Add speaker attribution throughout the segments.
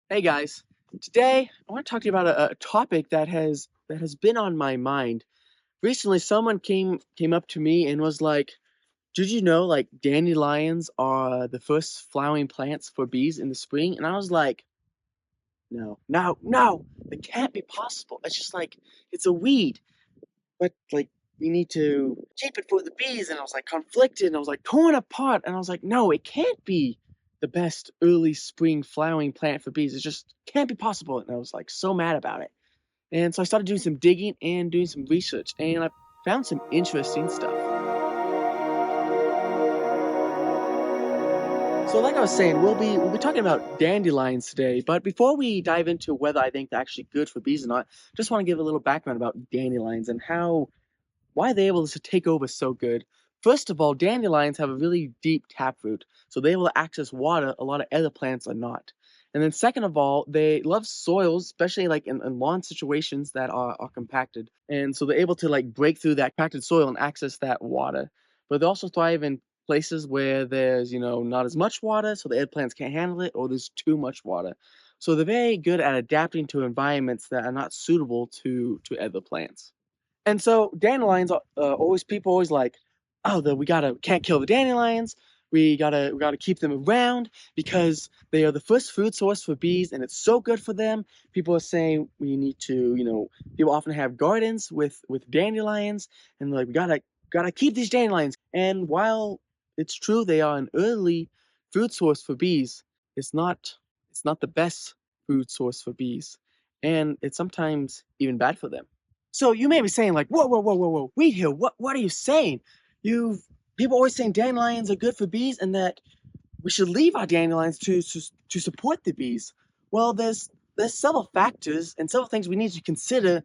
Speaker 1: Hey guys, today I want to talk to you about a topic that has been on my mind. Recently, someone came up to me and was like, "Did you know like dandelions are the first flowering plants for bees in the spring?" And I was like, "No, no, no, it can't be possible. It's just like it's a weed, but like we need to keep it for the bees." And I was like conflicted, and I was like torn apart, and I was like, "No, it can't be the best early spring flowering plant for bees. It just can't be possible." And I was like so mad about it. And so I started doing some digging and doing some research, and I found some interesting stuff. So, like I was saying, we'll be talking about dandelions today. But before we dive into whether I think they're actually good for bees or not, just want to give a little background about dandelions and how why are they able to take over so good? First of all, dandelions have a really deep taproot, so they're able to access water a lot of other plants are not. And then second of all, they love soils, especially like in lawn situations that are compacted. And so they're able to like break through that compacted soil and access that water. But they also thrive in places where there's, not as much water, so the other plants can't handle it, or there's too much water. So they're very good at adapting to environments that are not suitable to other plants. And so dandelions, always people always like, oh, we gotta can't kill the dandelions. We gotta keep them around because they are the first food source for bees, and it's so good for them. People are saying we need to, people often have gardens with dandelions, and like we gotta keep these dandelions. And while it's true they are an early food source for bees, it's not it's not the best food source for bees, and it's sometimes even bad for them. So you may be saying like, whoa, whoa, whoa, whoa, whoa, wait here. What are you saying? You've People always saying dandelions are good for bees and that we should leave our dandelions to support the bees. Well, there's several factors and several things we need to consider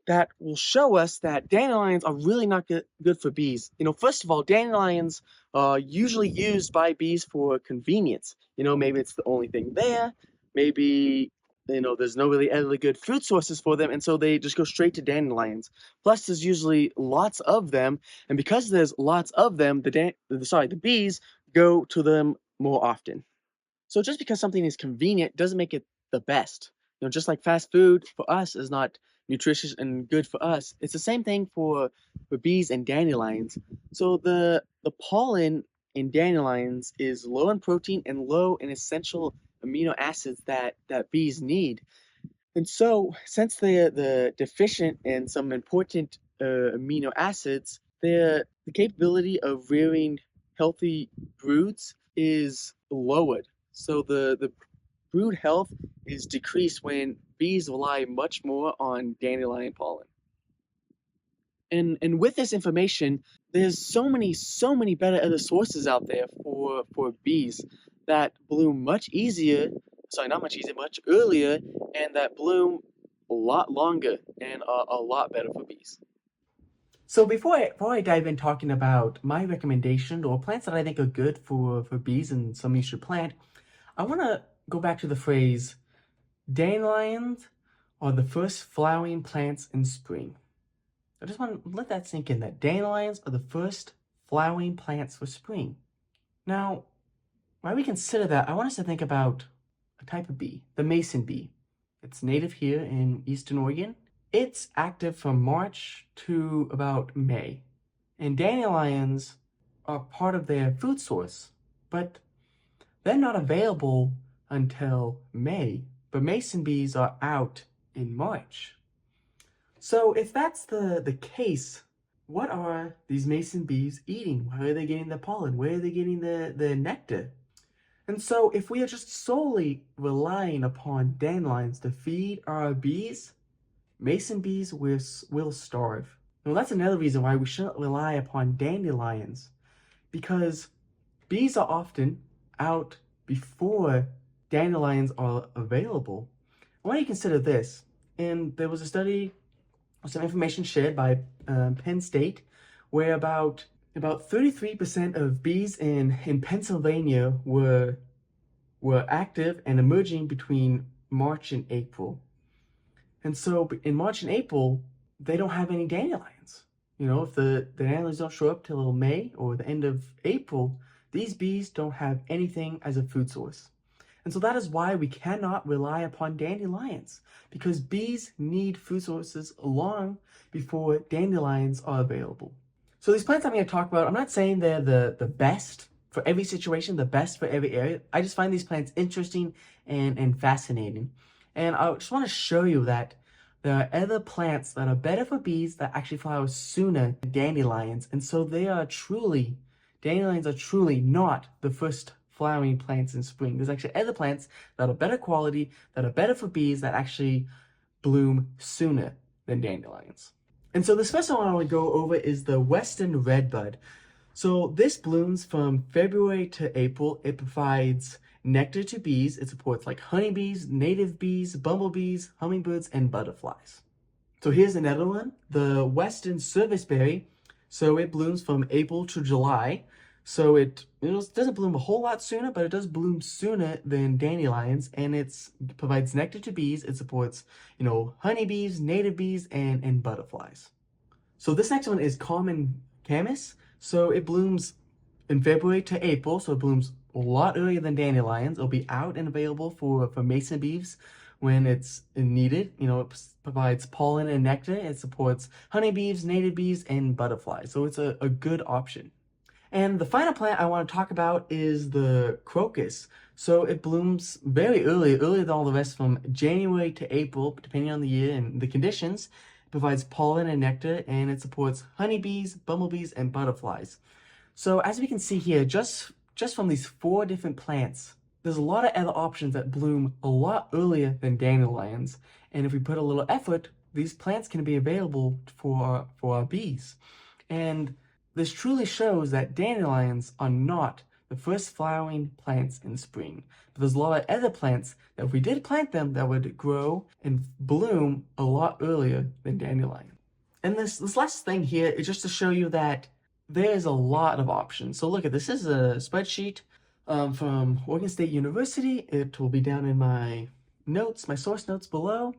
Speaker 1: that will show us that dandelions are really not good for bees. First of all, dandelions are usually used by bees for convenience. Maybe it's the only thing there. Maybe there's no really other good food sources for them, and so they just go straight to dandelions. Plus, there's usually lots of them, and because there's lots of them, the bees go to them more often. So just because something is convenient doesn't make it the best. Just like fast food for us is not nutritious and good for us, it's the same thing for bees and dandelions. So the pollen in dandelions is low in protein and low in essential amino acids that bees need. And so, since they're deficient in some important amino acids, the capability of rearing healthy broods is lowered. So the brood health is decreased when bees rely much more on dandelion pollen. And with this information, there's so many better other sources out there for bees that bloom much easier, sorry, not much easier, much earlier, and that bloom a lot longer and are a lot better for bees. So before I dive in talking about my recommendation or plants that I think are good for bees and some you should plant, I want to go back to the phrase dandelions are the first flowering plants in spring. I just want to let that sink in that dandelions are the first flowering plants for spring. Now, while we consider that, I want us to think about a type of bee, the mason bee. It's native here in Eastern Oregon. It's active from March to about May. And dandelions are part of their food source, but they're not available until May. But mason bees are out in March. So if that's the case, what are these mason bees eating? Where are they getting the pollen? Where are they getting the nectar? And so if we are just solely relying upon dandelions to feed our bees, mason bees will starve. Now that's another reason why we shouldn't rely upon dandelions, because bees are often out before dandelions are available. I want you to consider this. And there was a study, some information shared by Penn State, where about 33% of bees in Pennsylvania were active and emerging between March and April. And so in March and April, they don't have any dandelions. If the dandelions don't show up till May or the end of April, these bees don't have anything as a food source. And so that is why we cannot rely upon dandelions, because bees need food sources long before dandelions are available. So these plants I'm going to talk about, I'm not saying they're the best for every situation, the best for every area. I just find these plants interesting and fascinating. And I just want to show you that there are other plants that are better for bees that actually flower sooner than dandelions. And so dandelions are truly not the first flowering plants in spring. There's actually other plants that are better quality, that are better for bees, that actually bloom sooner than dandelions. And so this first one I want to go over is the Western Redbud. So this blooms from February to April. It provides nectar to bees. It supports like honeybees, native bees, bumblebees, hummingbirds, and butterflies. So here's another one, the Western Serviceberry. So it blooms from April to July. So it doesn't bloom a whole lot sooner, but it does bloom sooner than dandelions, and it provides nectar to bees. It supports, honeybees, native bees, and butterflies. So this next one is Common Camas. So it blooms in February to April, so it blooms a lot earlier than dandelions. It'll be out and available for mason bees when it's needed. It provides pollen and nectar. It supports honeybees, native bees, and butterflies. So it's a good option. And the final plant I want to talk about is the crocus. So it blooms very earlier than all the rest, from January to April, depending on the year and the conditions. It provides pollen and nectar, and it supports honeybees, bumblebees, and butterflies. So as we can see here, just from these 4 different plants, there's a lot of other options that bloom a lot earlier than dandelions. And if we put a little effort, these plants can be available for our bees. And this truly shows that dandelions are not the first flowering plants in spring. But there's a lot of other plants that if we did plant them, that would grow and bloom a lot earlier than dandelion. And this last thing here is just to show you that there's a lot of options. So look at this. This is a spreadsheet from Oregon State University. It will be down in my notes, my source notes below.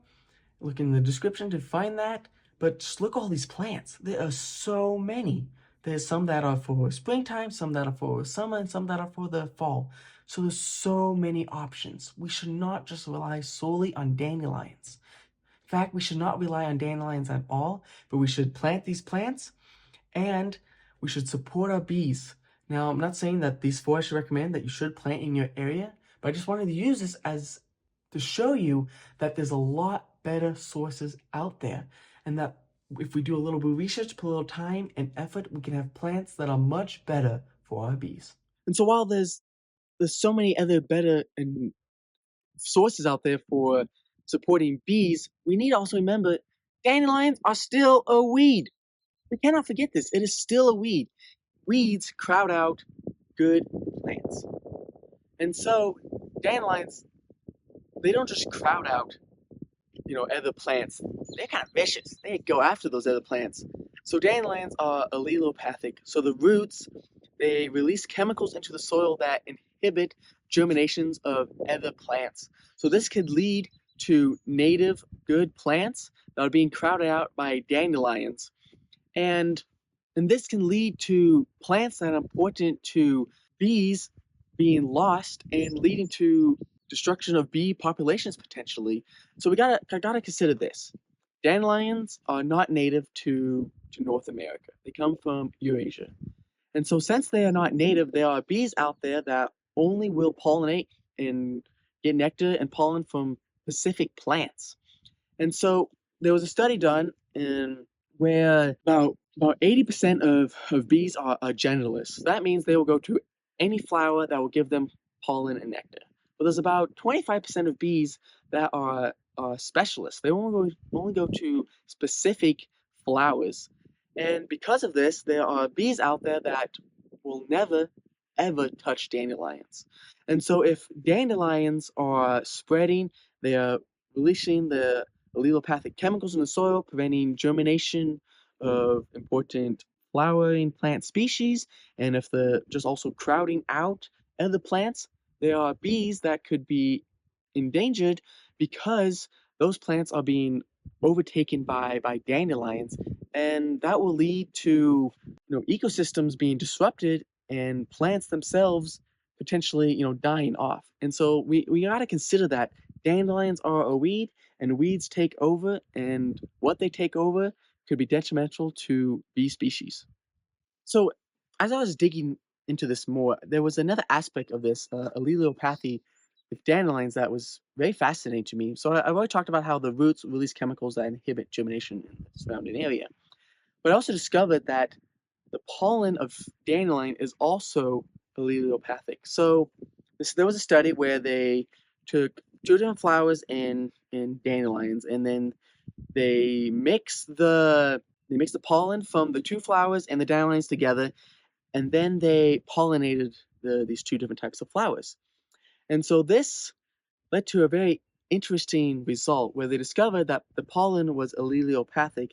Speaker 1: Look in the description to find that. But just look at all these plants. There are so many. There's some that are for springtime, some that are for summer, and some that are for the fall. So there's so many options. We should not just rely solely on dandelions. In fact, we should not rely on dandelions at all, but we should plant these plants and we should support our bees. Now, I'm not saying that these 4 I should recommend that you should plant in your area, but I just wanted to use this as to show you that there's a lot better sources out there, and that if we do a little bit of research, put a little time and effort, we can have plants that are much better for our bees. And so while there's so many other better and sources out there for supporting bees, we need to also remember dandelions are still a weed. We cannot forget this. It is still a weed. Weeds crowd out good plants. And so dandelions, they don't just crowd out, other plants. They're kind of vicious. They go after those other plants. So dandelions are allelopathic. So the roots, they release chemicals into the soil that inhibit germinations of other plants. So this could lead to native good plants that are being crowded out by dandelions. And this can lead to plants that are important to bees being lost and leading to destruction of bee populations potentially. So we gotta consider this. Dandelions are not native to North America. They come from Eurasia. And so since they are not native, there are bees out there that only will pollinate and get nectar and pollen from Pacific plants. And so there was a study done in where about 80% of bees are generalists. That means they will go to any flower that will give them pollen and nectar. But there's about 25% of bees that are specialists. They only go to specific flowers. And because of this, there are bees out there that will never, ever touch dandelions. And so if dandelions are spreading, they are releasing the allelopathic chemicals in the soil, preventing germination of important flowering plant species. And if they're just also crowding out other plants, there are bees that could be endangered because those plants are being overtaken by dandelions, and that will lead to ecosystems being disrupted and plants themselves potentially, dying off. And so we got to consider that dandelions are a weed and weeds take over, and what they take over could be detrimental to bee species. So, as I was digging into this more, there was another aspect of this allelopathy with dandelions that was very fascinating to me. So, I've already talked about how the roots release chemicals that inhibit germination in the surrounding area. But I also discovered that the pollen of dandelion is also allelopathic. So, there was a study where they took two different flowers in dandelions, and then they mixed the pollen from the two flowers and the dandelions together, and then they pollinated these two different types of flowers. And so this led to a very interesting result where they discovered that the pollen was allelopathic,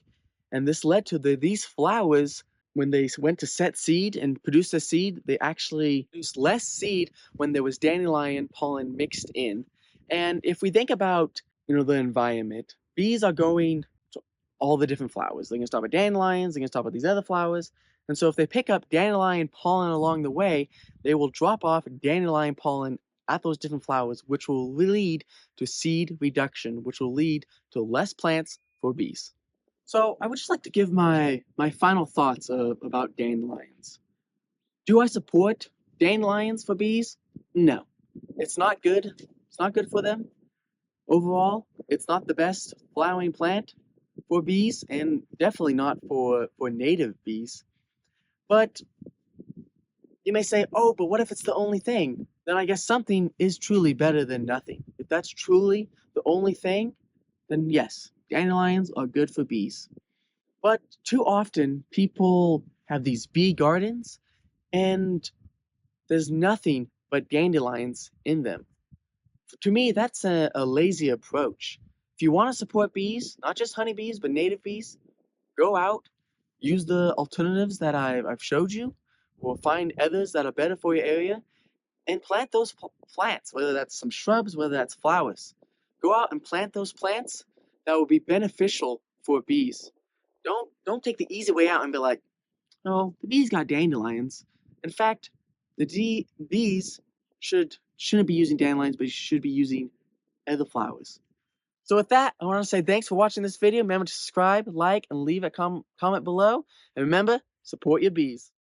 Speaker 1: and this led to these flowers, when they went to set seed and produce a seed, they actually produced less seed when there was dandelion pollen mixed in. And if we think about the environment, bees are going to all the different flowers. They're gonna stop at dandelions, they're gonna stop at these other flowers. And so if they pick up dandelion pollen along the way, they will drop off dandelion pollen at those different flowers, which will lead to seed reduction, which will lead to less plants for bees. So I would just like to give my final thoughts about dandelions. Do I support dandelions for bees? No, it's not good. It's not good for them overall. It's not the best flowering plant for bees, and definitely not for native bees. But you may say, oh, but what if it's the only thing? Then I guess something is truly better than nothing. If that's truly the only thing, then yes, dandelions are good for bees. But too often, people have these bee gardens, and there's nothing but dandelions in them. To me, that's a lazy approach. If you want to support bees, not just honeybees, but native bees, go out, use the alternatives that I've showed you, or find others that are better for your area, and plant those plants, whether that's some shrubs, whether that's flowers. Go out and plant those plants that will be beneficial for bees. Don't take the easy way out and be like, no, the bees got dandelions. In fact, the bees shouldn't be using dandelions, but should be using other flowers. So with that, I want to say thanks for watching this video. Remember to subscribe, like, and leave a comment below. And remember, support your bees.